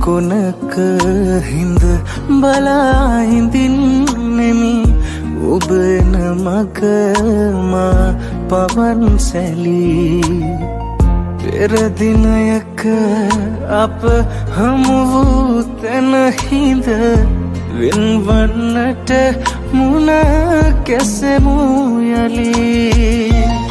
කොනක හිඳ බලා හිඳින්නෙමි ඔබ එන මග මා පවන් සැලී පෙර දිනයක අප හමු වූ තැන හිඳ වෙන්වන්නට මුණ කැසෙමු යලී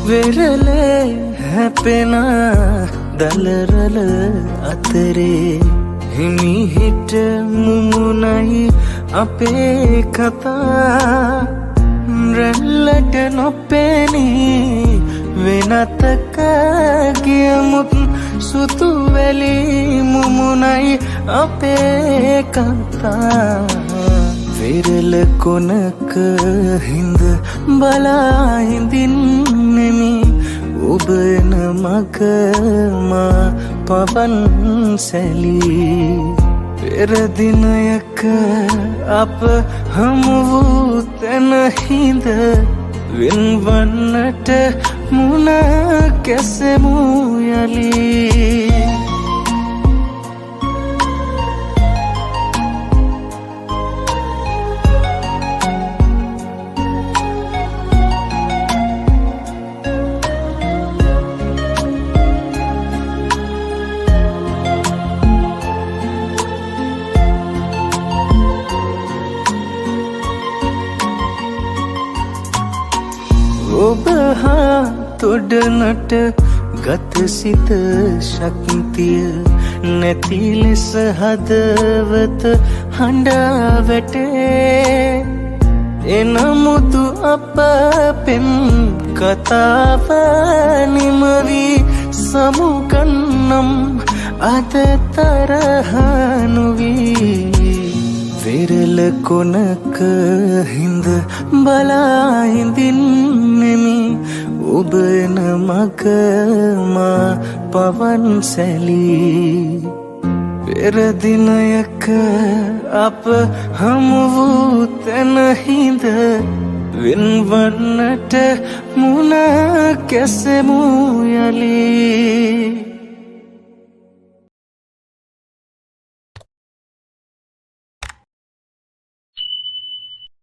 වෙරළේ හැපෙන දලරල අතරේ හිමිහිට මුමුණයි අපේ කතා රැල්ලට නොපෙනී වෙනතක ගියමුත් සුතු වැලි මුමුණයි අපේ කතා වෙරළ කොනක හිඳ බලා හිඳින්නෙමි ඔබ එන මග මා පවන් සැලී පෙර දිනයක අප හමු වූ තැන හිඳ වෙන්වන්නට මුණ කැසෙමු යලී ඔබ හා තොඩනට ගත සිත ශක්තිය නැති ලෙස හදවත හඬා වැටේ එනමුතු අප පෙම් කතාව නිමවී සමුගන්නම් අද තරහ නොවී වෙරළ කොනක හිඳ බලා හිඳින්නෙමි ඔබ එන මග මා පවන් සැලී පෙර දිනයක අප හමු වූ තැන හිඳ වෙන්වන්නට මුණ කැසෙමු යලී